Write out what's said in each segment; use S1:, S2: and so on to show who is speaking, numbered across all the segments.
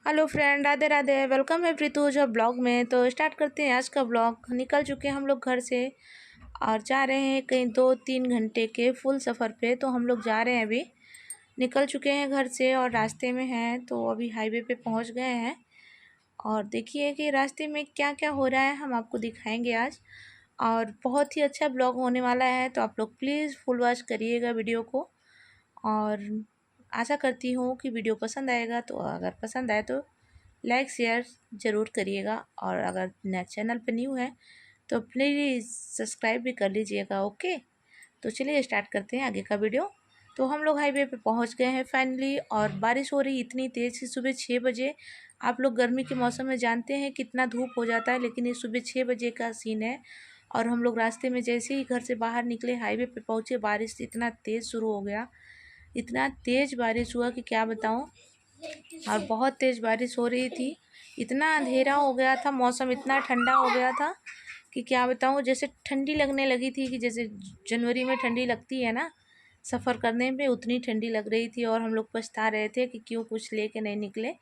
S1: Hello friend, Radhe Radhe. Welcome है प्रीतूजा blog में। तो स्टार्ट करते हैं आज का ब्लॉग। निकल चुके हैं हम लोग घर से और जा रहे हैं कहीं 2-3 घंटे के फुल सफ़र पे। तो हम लोग जा रहे हैं, अभी निकल चुके हैं घर से और रास्ते में हैं। तो अभी हाईवे पे पहुंच गए हैं और देखिए कि रास्ते में क्या क्या हो रहा है हम आपको दिखाएंगे आज। और बहुत ही अच्छा ब्लॉग होने वाला है, तो आप लोग प्लीज़ फुल वॉच करिएगा वीडियो को। और आशा करती हूँ कि वीडियो पसंद आएगा। तो अगर पसंद आए तो लाइक शेयर ज़रूर करिएगा, और अगर नया चैनल पर न्यू है तो प्लीज़ सब्सक्राइब भी कर लीजिएगा। ओके, तो चलिए स्टार्ट करते हैं आगे का वीडियो। तो हम लोग हाईवे पे पहुंच गए हैं फाइनली, और बारिश हो रही इतनी तेज़ कि सुबह 6 बजे। आप लोग गर्मी के मौसम में जानते हैं कितना धूप हो जाता है, लेकिन ये सुबह 6 बजे का सीन है। और हम लोग रास्ते में जैसे ही घर से बाहर निकले, हाईवे पे पहुँचे, बारिश इतना तेज़ शुरू हो गया। इतना तेज़ बारिश हुआ कि क्या बताऊं। और बहुत तेज़ बारिश हो रही थी, इतना अंधेरा हो गया था, मौसम इतना ठंडा हो गया था कि क्या बताऊं। जैसे ठंडी लगने लगी थी, कि जैसे जनवरी में ठंडी लगती है ना सफ़र करने में, उतनी ठंडी लग रही थी। और हम लोग पछता रहे थे कि क्यों कुछ लेके नहीं निकले।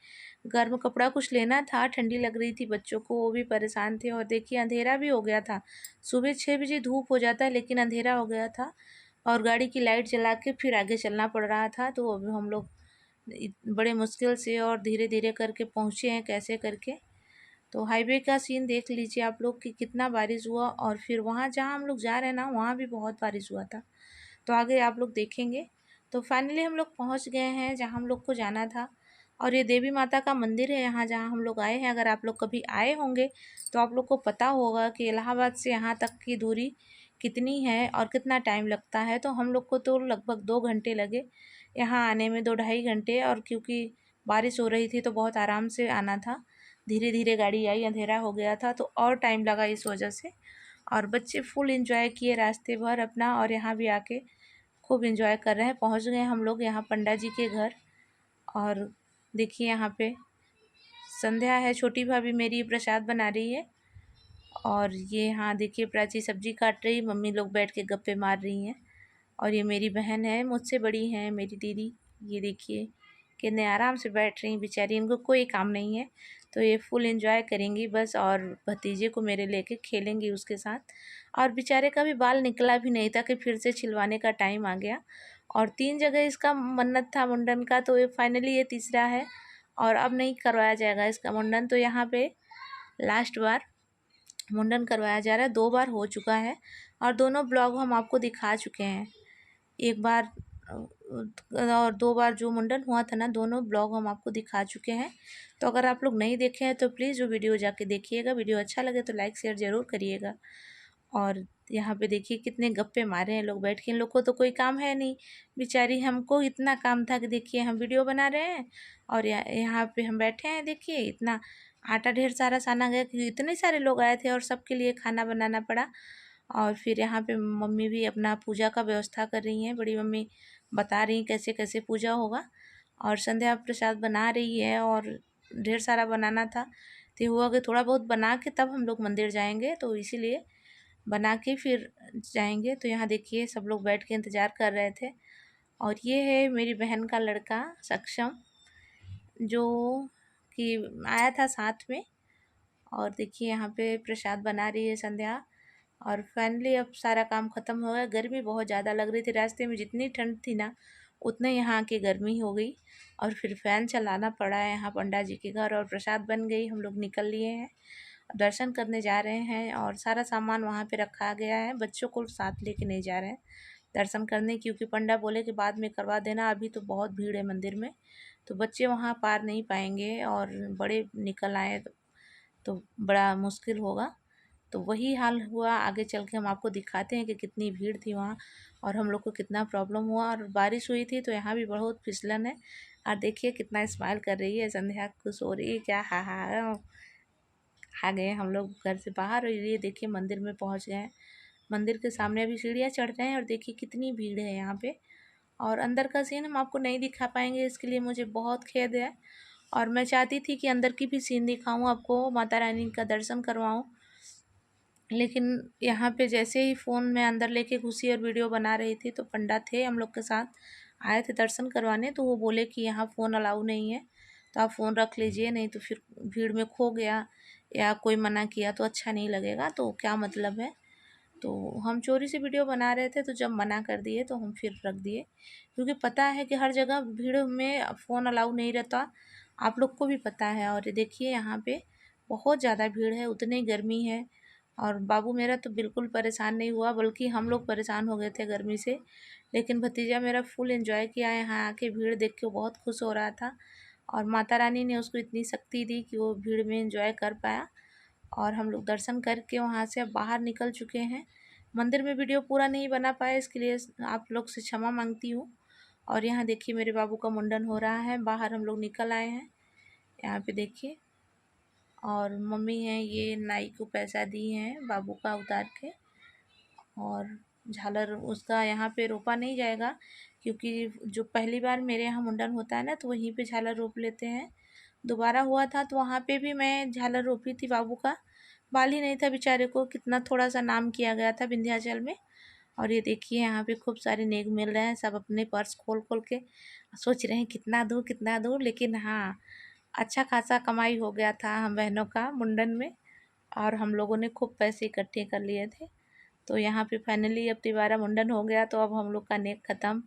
S1: गर्म कपड़ा कुछ लेना था, ठंडी लग रही थी, बच्चों को वो भी परेशान थे। और देखिए अंधेरा भी हो गया था। सुबह 6 बजे धूप हो जाता है, लेकिन अंधेरा हो गया था और गाड़ी की लाइट जला के फिर आगे चलना पड़ रहा था। तो अभी हम लोग बड़े मुश्किल से और धीरे धीरे करके पहुँचे हैं, कैसे करके। तो हाईवे का सीन देख लीजिए आप लोग कि कितना बारिश हुआ। और फिर वहाँ जहाँ हम लोग जा रहे हैं ना, वहाँ भी बहुत बारिश हुआ था। तो आगे आप लोग देखेंगे। तो फाइनली हम लोग पहुँच गए हैं जहाँ हम लोग को जाना था। और ये देवी माता का मंदिर है यहाँ जहाँ हम लोग आए हैं। अगर आप लोग कभी आए होंगे तो आप लोग को पता होगा कि इलाहाबाद से यहाँ तक की दूरी कितनी है और कितना टाइम लगता है। तो हम लोग को तो लगभग 2 घंटे लगे यहाँ आने में, 2-2.5 घंटे। और क्योंकि बारिश हो रही थी तो बहुत आराम से आना था, धीरे धीरे गाड़ी आई, अंधेरा हो गया था तो और टाइम लगा इस वजह से। और बच्चे फुल एंजॉय किए रास्ते भर अपना, और यहाँ भी आके खूब एंजॉय कर रहे हैं। पहुँच गए हम लोग यहाँ पंडा जी के घर। और देखिए यहाँ पे संध्या है, छोटी भाभी मेरी प्रसाद बना रही है। और ये यहाँ देखिए प्राची सब्जी काट रही, मम्मी लोग बैठ के गप्पे मार रही हैं। और ये मेरी बहन है, मुझसे बड़ी है मेरी दीदी। ये देखिए कितने आराम से बैठ रही बेचारी, इनको कोई काम नहीं है। तो ये फुल एंजॉय करेंगी बस, और भतीजे को मेरे लेके खेलेंगी उसके साथ। और बेचारे का भी बाल निकला भी नहीं था कि फिर से छिलवाने का टाइम आ गया। और 3 जगह इसका मन्नत था मुंडन का, तो ये फाइनली ये तीसरा है और अब नहीं करवाया जाएगा इसका मुंडन। तो यहाँ पे लास्ट बार मुंडन करवाया जा रहा है। 2 बार हो चुका है और दोनों ब्लॉग हम आपको दिखा चुके हैं। एक बार और 2 बार जो मुंडन हुआ था ना, दोनों ब्लॉग हम आपको दिखा चुके हैं। तो अगर आप लोग नहीं देखे हैं तो प्लीज़ वो वीडियो जाके देखिएगा। वीडियो अच्छा लगे तो लाइक शेयर ज़रूर करिएगा। और यहाँ पे देखिए कितने गप्पे मारे हैं लोग बैठ के। इन लोग को तो कोई काम है नहीं, बेचारी हमको इतना काम था कि देखिए हम वीडियो बना रहे हैं और यहाँ पे हम बैठे हैं। देखिए इतना आटा ढेर सारा साना गया क्योंकि इतने सारे लोग आए थे और सबके लिए खाना बनाना पड़ा। और फिर यहाँ पे मम्मी भी अपना पूजा का व्यवस्था कर रही हैं, बड़ी मम्मी बता रही कैसे कैसे पूजा होगा। और संध्या प्रसाद बना रही है और ढेर सारा बनाना था, तो हुआ कि थोड़ा बहुत बना के तब हम लोग मंदिर जाएंगे, तो इसीलिए बना के फिर जाएंगे। तो यहाँ देखिए सब लोग बैठ के इंतज़ार कर रहे थे। और ये है मेरी बहन का लड़का सक्षम, जो कि आया था साथ में। और देखिए यहाँ पे प्रसाद बना रही है संध्या। और फाइनली अब सारा काम ख़त्म हो गया। गर्मी बहुत ज़्यादा लग रही थी रास्ते में, जितनी ठंड थी ना उतने यहाँ की गर्मी हो गई। और फिर फ़ैन चलाना पड़ा है यहाँ पंडा जी के घर। और प्रसाद बन गई, हम लोग निकल लिए हैं, दर्शन करने जा रहे हैं। और सारा सामान वहाँ पे रखा गया है, बच्चों को साथ लेके नहीं जा रहे हैं दर्शन करने, क्योंकि पंडा बोले कि बाद में करवा देना, अभी तो बहुत भीड़ है मंदिर में, तो बच्चे वहाँ पार नहीं पाएंगे और बड़े निकल आए तो बड़ा मुश्किल होगा। तो वही हाल हुआ, आगे चल के हम आपको दिखाते हैं कि कितनी भीड़ थी वहाँ और हम लोग को कितना प्रॉब्लम हुआ। और बारिश हुई थी तो यहाँ भी बहुत फिसलन है। और देखिए कितना स्माइल कर रही है संध्या, खुश हो रही है क्या। हा हा, आ गए हम लोग घर से बाहर। और ये देखिए मंदिर में पहुँच गए हैं। मंदिर के सामने अभी सीढ़ियाँ चढ़ रहे हैं और देखिए कितनी भीड़ है यहाँ पे। और अंदर का सीन हम आपको नहीं दिखा पाएंगे, इसके लिए मुझे बहुत खेद है। और मैं चाहती थी कि अंदर की भी सीन दिखाऊं आपको, माता रानी का दर्शन करवाऊं, लेकिन यहाँ पे जैसे ही फ़ोन में अंदर लेके घुसी और वीडियो बना रही थी तो पंडा थे हम लोग के साथ, आए थे दर्शन करवाने, तो वो बोले कि यहाँ फ़ोन अलाउ नहीं है। तो आप फ़ोन रख लीजिए, नहीं तो फिर भीड़ में खो गया या कोई मना किया तो अच्छा नहीं लगेगा, तो क्या मतलब है। तो हम चोरी से वीडियो बना रहे थे, तो जब मना कर दिए तो हम फिर रख दिए, क्योंकि पता है कि हर जगह भीड़ में फ़ोन अलाउ नहीं रहता, आप लोग को भी पता है। और ये देखिए यहाँ पे बहुत ज़्यादा भीड़ है, उतनी गर्मी है। और बाबू मेरा तो बिल्कुल परेशान नहीं हुआ, बल्कि हम लोग परेशान हो गए थे गर्मी से। लेकिन भतीजा मेरा फुल एंजॉय किया, यहाँ आके भीड़ देख के बहुत खुश हो रहा था। और माता रानी ने उसको इतनी शक्ति दी कि वो भीड़ में एंजॉय कर पाया। और हम लोग दर्शन करके वहाँ से अब बाहर निकल चुके हैं। मंदिर में वीडियो पूरा नहीं बना पाए, इसके लिए आप लोग से क्षमा मांगती हूँ। और यहाँ देखिए मेरे बाबू का मुंडन हो रहा है, बाहर हम लोग निकल आए हैं, यहाँ पे देखिए। और मम्मी हैं ये नाई को पैसा दी हैं बाबू का उतार के। और झालर उसका यहाँ पे रोपा नहीं जाएगा, क्योंकि जो पहली बार मेरे यहाँ मुंडन होता है ना, तो वहीं पे झालर रोप लेते हैं। दोबारा हुआ था तो वहाँ पे भी मैं झालर रोपी थी, बाबू का बाल ही नहीं था बेचारे को, कितना थोड़ा सा नाम किया गया था विंध्याचल में। और ये देखिए यहाँ पे खूब सारे नेक मिल रहे हैं, सब अपने पर्स खोल खोल के सोच रहे हैं कितना दूर। लेकिन हाँ, अच्छा खासा कमाई हो गया था हम बहनों का मुंडन में, और हम लोगों ने खूब पैसे इकट्ठे कर लिए थे। तो यहाँ पे फाइनली अब तिवारा मुंडन हो गया, तो अब हम लोग का नेक ख़त्म।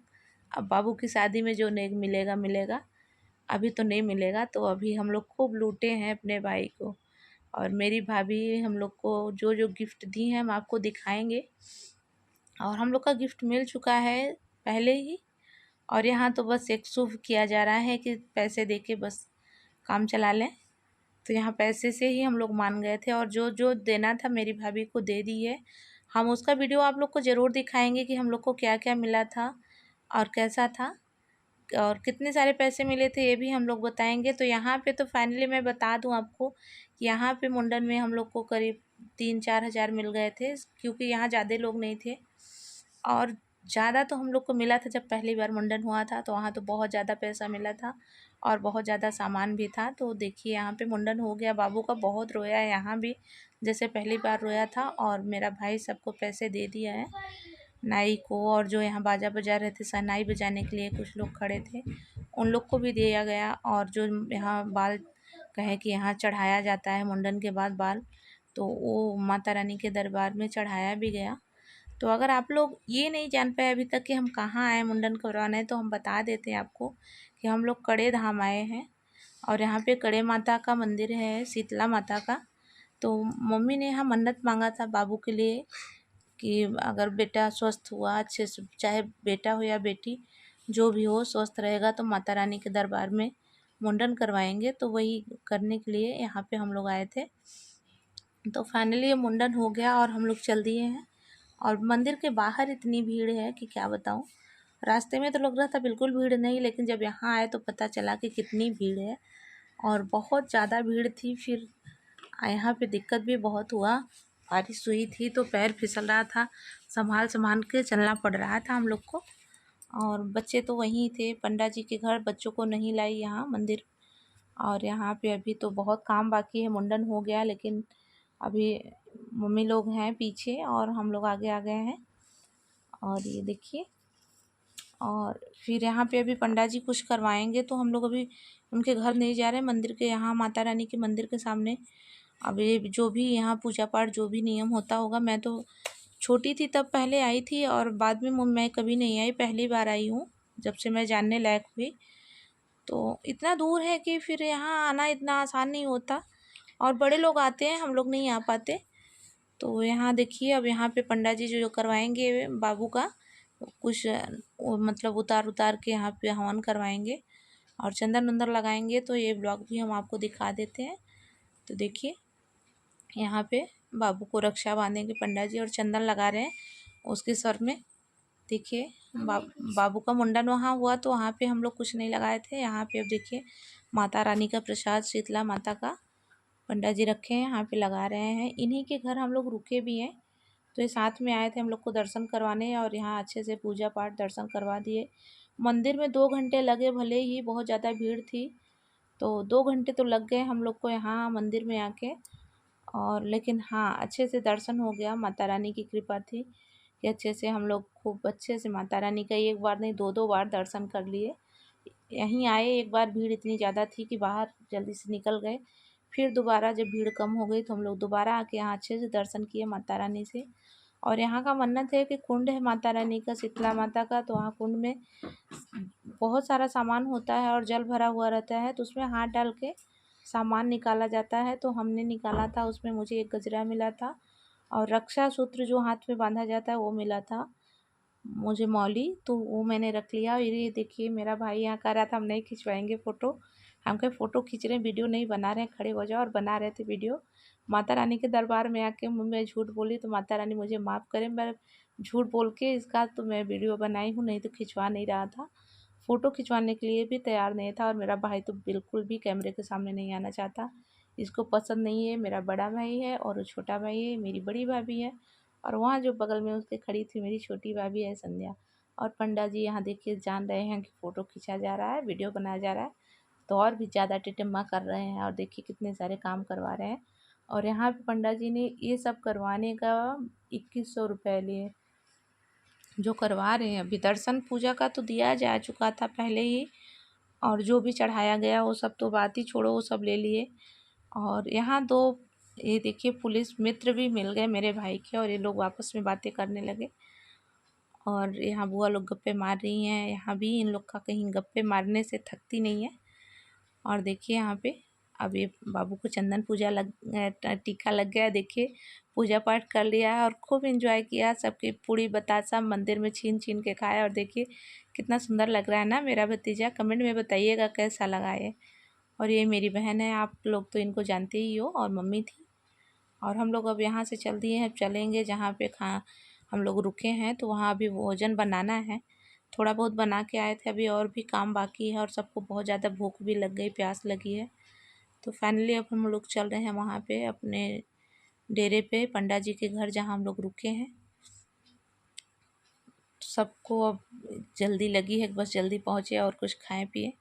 S1: अब बाबू की शादी में जो नेक मिलेगा मिलेगा, अभी तो नहीं मिलेगा। तो अभी हम लोग खूब लूटे हैं अपने भाई को। और मेरी भाभी हम लोग को जो जो गिफ्ट दी हैं हम आपको दिखाएंगे। और हम लोग का गिफ्ट मिल चुका है पहले ही। और यहाँ तो बस एक शुभ किया जा रहा है कि पैसे दे के बस काम चला लें। तो यहाँ पैसे से ही हम लोग मान गए थे, और जो जो देना था मेरी भाभी को दे दी है। हम उसका वीडियो आप लोग को ज़रूर दिखाएंगे कि हम लोग को क्या क्या मिला था और कैसा था, और कितने सारे पैसे मिले थे ये भी हम लोग बताएंगे। तो यहाँ पे तो फाइनली मैं बता दूँ आपको कि यहाँ पे मुंडन में हम लोग को करीब 3-4 हज़ार मिल गए थे, क्योंकि यहाँ ज़्यादा लोग नहीं थे। और ज़्यादा तो हम लोग को मिला था जब पहली बार मुंडन हुआ था, तो वहाँ तो बहुत ज़्यादा पैसा मिला था और बहुत ज़्यादा सामान भी था। तो देखिए यहाँ पे मुंडन हो गया, बाबू का बहुत रोया है यहाँ भी, जैसे पहली बार रोया था। और मेरा भाई सबको पैसे दे दिया है, नाई को, और जो यहाँ बाजा बजा रहे थे शहनाई बजाने के लिए कुछ लोग खड़े थे, उन लोग को भी दिया गया। और जो यहाँ बाल कहे कि यहाँ चढ़ाया जाता है मुंडन के बाद बाल, तो वो माता रानी के दरबार में चढ़ाया भी गया। तो अगर आप लोग ये नहीं जान पाए अभी तक कि हम कहाँ आए मुंडन करवाने, तो हम बता देते हैं आपको कि हम लोग कड़े धाम आए हैं। और यहाँ पे कड़े माता का मंदिर है, शीतला माता का। तो मम्मी ने यहाँ मन्नत मांगा था बाबू के लिए कि अगर बेटा स्वस्थ हुआ अच्छे से, चाहे बेटा हो या बेटी, जो भी हो स्वस्थ रहेगा, तो माता रानी के दरबार में मुंडन करवाएंगे। तो वही करने के लिए यहाँ पे हम लोग आए थे। तो फाइनली ये मुंडन हो गया और हम लोग चल दिए हैं। और मंदिर के बाहर इतनी भीड़ है कि क्या बताऊँ। रास्ते में तो लग रहा था बिल्कुल भीड़ नहीं, लेकिन जब यहाँ आए तो पता चला कि कितनी भीड़ है, और बहुत ज़्यादा भीड़ थी। फिर यहाँ पे दिक्कत भी बहुत हुआ, बारिश हुई थी तो पैर फिसल रहा था, संभाल संभाल के चलना पड़ रहा था हम लोग को। और बच्चे तो वहीं थे पंडा जी के घर, बच्चों को नहीं लाई यहाँ मंदिर। और यहाँ पे अभी तो बहुत काम बाकी है, मुंडन हो गया लेकिन अभी मम्मी लोग हैं पीछे और हम लोग आगे आ गए हैं। और ये देखिए, और फिर यहाँ पे अभी पंडा जी कुछ करवाएंगे, तो हम लोग अभी उनके घर नहीं जा रहे, मंदिर के यहाँ माता रानी के मंदिर के सामने अभी जो भी यहाँ पूजा पाठ जो भी नियम होता होगा। मैं तो छोटी थी तब पहले आई थी, और बाद में मैं कभी नहीं आई, पहली बार आई हूँ जब से मैं जानने लायक हुई। तो इतना दूर है कि फिर यहाँ आना इतना आसान नहीं होता, और बड़े लोग आते हैं, हम लोग नहीं आ पाते। तो यहाँ देखिए, अब यहाँ पे पंडा जी जो करवाएंगे बाबू का कुछ मतलब उतार उतार के यहाँ पे हवन करवाएंगे और चंदन वंदन लगाएंगे। तो ये ब्लॉग भी हम आपको दिखा देते हैं। तो देखिए यहाँ पे बाबू को रक्षा बांधेंगे पंडा जी, और चंदन लगा रहे हैं उसके सर में। देखिए बाबू का मुंडन वहाँ हुआ तो वहाँ पे हम लोग कुछ नहीं लगाए थे। यहाँ पे अब देखिए माता रानी का प्रसाद शीतला माता का पंडा जी रखे हैं, यहाँ पे लगा रहे हैं। इन्हीं के घर हम लोग रुके भी हैं, तो ये साथ में आए थे हम लोग को दर्शन करवाने, और यहाँ अच्छे से पूजा पाठ दर्शन करवा दिए। मंदिर में 2 घंटे लगे, भले ही बहुत ज़्यादा भीड़ थी, तो 2 घंटे तो लग गए हम लोग को यहाँ मंदिर में आके। और लेकिन हाँ, अच्छे से दर्शन हो गया, माता रानी की कृपा थी कि अच्छे से हम लोग खूब अच्छे से माता रानी का एक बार नहीं 2-2 बार दर्शन कर लिए। यहीं आए एक बार, भीड़ इतनी ज़्यादा थी कि बाहर जल्दी से निकल गए। फिर दोबारा जब भीड़ कम हो गई तो हम लोग दोबारा आके यहाँ अच्छे से दर्शन किए माता रानी से। और यहाँ का मन्नत है कि कुंड है माता रानी का, शीतला माता का, तो वहाँ कुंड में बहुत सारा सामान होता है और जल भरा हुआ रहता है, तो उसमें हाथ डाल के सामान निकाला जाता है। तो हमने निकाला था, उसमें मुझे एक गजरा मिला था और रक्षा सूत्र जो हाथ में बांधा जाता है वो मिला था मुझे मौली, तो वो मैंने रख लिया। और ये देखिए मेरा भाई यहाँ कह रहा था हम नहीं खिंचवाएंगे फ़ोटो, हम कहे फ़ोटो खींच रहे हैं, वीडियो नहीं बना रहे हैं, खड़े हो जाओ। और बना रहे थे वीडियो। माता रानी के दरबार में आके मैं झूठ बोली तो माता रानी मुझे माफ़ करें, मैं झूठ बोल के इसका तो मैं वीडियो बनाई हूँ, नहीं तो खिंचवा नहीं रहा था। फ़ोटो खिंचवाने के लिए भी तैयार नहीं था। और मेरा भाई तो बिल्कुल भी कैमरे के सामने नहीं आना चाहता, इसको पसंद नहीं है। मेरा बड़ा भाई है और वो छोटा भाई है, मेरी बड़ी भाभी है, और वहाँ जो बगल में उसके खड़ी थी मेरी छोटी भाभी है संध्या। और पंडा जी यहाँ देखिए जान रहे हैं कि फ़ोटो खींचा जा रहा है, वीडियो बनाया जा रहा है, तो और भी ज़्यादा टिटम्मा कर रहे हैं। और देखिए कितने सारे काम करवा रहे हैं। और यहाँ पे पंडा जी ने ये सब करवाने का 2100 रुपये लिए, जो करवा रहे हैं। अभी दर्शन पूजा का तो दिया जा चुका था पहले ही, और जो भी चढ़ाया गया वो सब तो बात ही छोड़ो, वो सब ले लिए। और यहाँ दो ये देखिए पुलिस मित्र भी मिल गए मेरे भाई के, और ये लोग आपस में बातें करने लगे। और यहाँ बुआ लोग गप्पे मार रही हैं, यहाँ भी इन लोग का कहीं गप्पे मारने से थकती नहीं है। और देखिए यहाँ पे अब ये बाबू को चंदन पूजा टीका लग गया, देखिए पूजा पाठ कर लिया है और खूब एंजॉय किया। सबकी पूड़ी बतासा मंदिर में छीन छीन के खाया। और देखिए कितना सुंदर लग रहा है ना मेरा भतीजा, कमेंट में बताइएगा कैसा लगा ये। और ये मेरी बहन है, आप लोग तो इनको जानते ही हो, और मम्मी थी। और हम लोग अब यहाँ से चल दिए हैं, चलेंगे जहाँ पे हम लोग रुके हैं, तो वहाँ अभी भोजन बनाना है। थोड़ा बहुत बना के आए थे, अभी और भी काम बाकी है, और सबको बहुत ज़्यादा भूख भी लग गई, प्यास लगी है। तो फाइनली अब हम लोग चल रहे हैं वहाँ पे अपने डेरे पे, पंडा जी के घर जहाँ हम लोग रुके हैं। सबको अब जल्दी लगी है, बस जल्दी पहुँचे और कुछ खाएं पिए।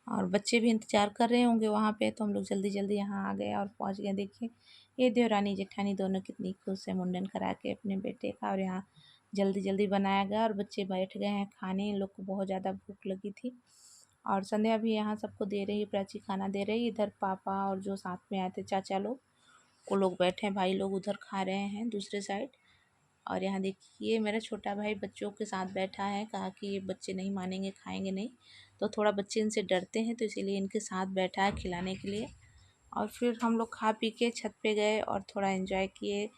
S1: और बच्चे भी इंतज़ार कर रहे होंगे वहाँ पे, तो हम लोग जल्दी जल्दी यहाँ आ गए और पहुँच गए। देखिए ये देवरानी जेठानी दोनों कितनी खुश है मुंडन करा के अपने बेटे का। और यहाँ जल्दी जल्दी बनाया गया और बच्चे बैठ गए हैं खाने, इन लोग को बहुत ज़्यादा भूख लगी थी। और संध्या भी यहाँ सबको दे रही है, प्राची खाना दे रही। इधर पापा और जो साथ में आए थे चाचा लोग, वो लोग बैठे हैं, भाई लोग उधर खा रहे हैं दूसरे साइड। और यहाँ देखिए मेरा छोटा भाई बच्चों के साथ बैठा है, कहा कि ये बच्चे नहीं मानेंगे, खाएंगे नहीं, तो थोड़ा बच्चे इनसे डरते हैं, तो इसीलिए इनके साथ बैठा है खिलाने के लिए। और फिर हम लोग खा पी के छत पे गए और थोड़ा एंजॉय किए।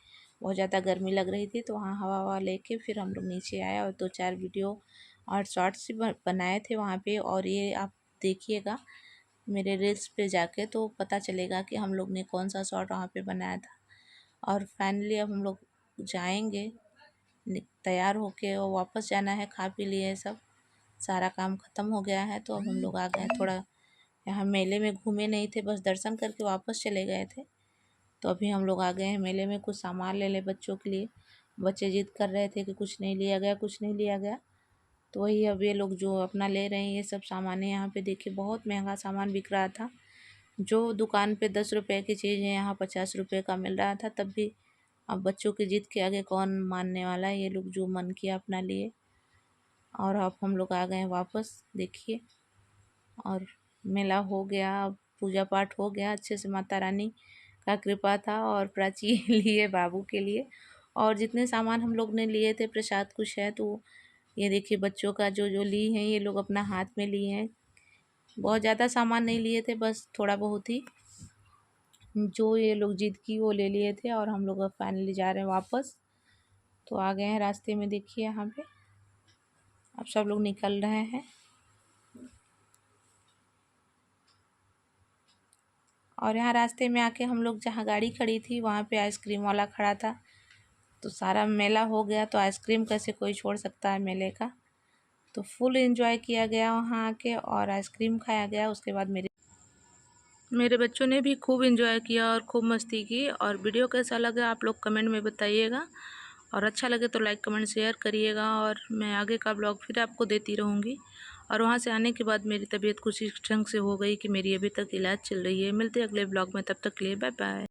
S1: बहुत ज़्यादा गर्मी लग रही थी, तो वहाँ हवा ववा लेके फिर हम लोग नीचे आए और 2-4 वीडियो और शॉर्ट्स बनाए थे वहाँ पे। और ये आप देखिएगा मेरे रील्स पे जाके, तो पता चलेगा कि हम लोग ने कौन सा शॉर्ट वहाँ पे बनाया था। और फाइनली अब हम लोग जाएंगे तैयार होके, और वापस जाना है। खा पी लिए सब, सारा काम ख़त्म हो गया है, तो अब हम लोग आ गए। थोड़ा यहाँ मेले में घूमे नहीं थे, बस दर्शन करके वापस चले गए थे। तो अभी हम लोग आ गए हैं मेले में, कुछ सामान ले बच्चों के लिए। बच्चे जिद कर रहे थे कि कुछ नहीं लिया गया, कुछ नहीं लिया गया, तो वही अब ये लोग जो अपना ले रहे हैं ये सब सामान है। यहाँ पे देखिए बहुत महंगा सामान बिक रहा था, जो दुकान पे 10 रुपये की चीज़ है यहाँ 50 रुपये का मिल रहा था तब भी। अब बच्चों की जिद के आगे कौन मानने वाला है, ये लोग जो मन किया अपना लिए। और अब हम लोग आ गए हैं वापस, देखिए। और मेला हो गया, अब पूजा पाठ हो गया अच्छे से, माता रानी का कृपा था। और प्राची लिए बाबू के लिए, और जितने सामान हम लोग ने लिए थे प्रसाद कुछ है, तो ये देखिए बच्चों का जो जो ली हैं ये लोग अपना हाथ में लिए हैं। बहुत ज़्यादा सामान नहीं लिए थे, बस थोड़ा बहुत ही जो ये लोग जिद की वो ले लिए थे। और हम लोग अब फाइनली जा रहे हैं वापस, तो आ गए हैं रास्ते में, देखिए यहाँ पे अब सब लोग निकल रहे हैं। और यहाँ रास्ते में आके हम लोग जहाँ गाड़ी खड़ी थी वहाँ पे आइसक्रीम वाला खड़ा था, तो सारा मेला हो गया, तो आइसक्रीम कैसे कोई छोड़ सकता है मेले का। तो फुल एंजॉय किया गया वहाँ आके, और आइसक्रीम खाया गया। उसके बाद मेरे बच्चों ने भी खूब एंजॉय किया और खूब मस्ती की। और वीडियो कैसा लगा आप लोग कमेंट में बताइएगा, और अच्छा लगे तो लाइक कमेंट शेयर करिएगा। और मैं आगे का ब्लॉग फिर आपको देती रहूँगी। और वहाँ से आने के बाद मेरी तबीयत कुछ इस ढंग से हो गई कि मेरी अभी तक इलाज चल रही है। मिलते अगले ब्लॉग में, तब तक के लिए बाय बाय।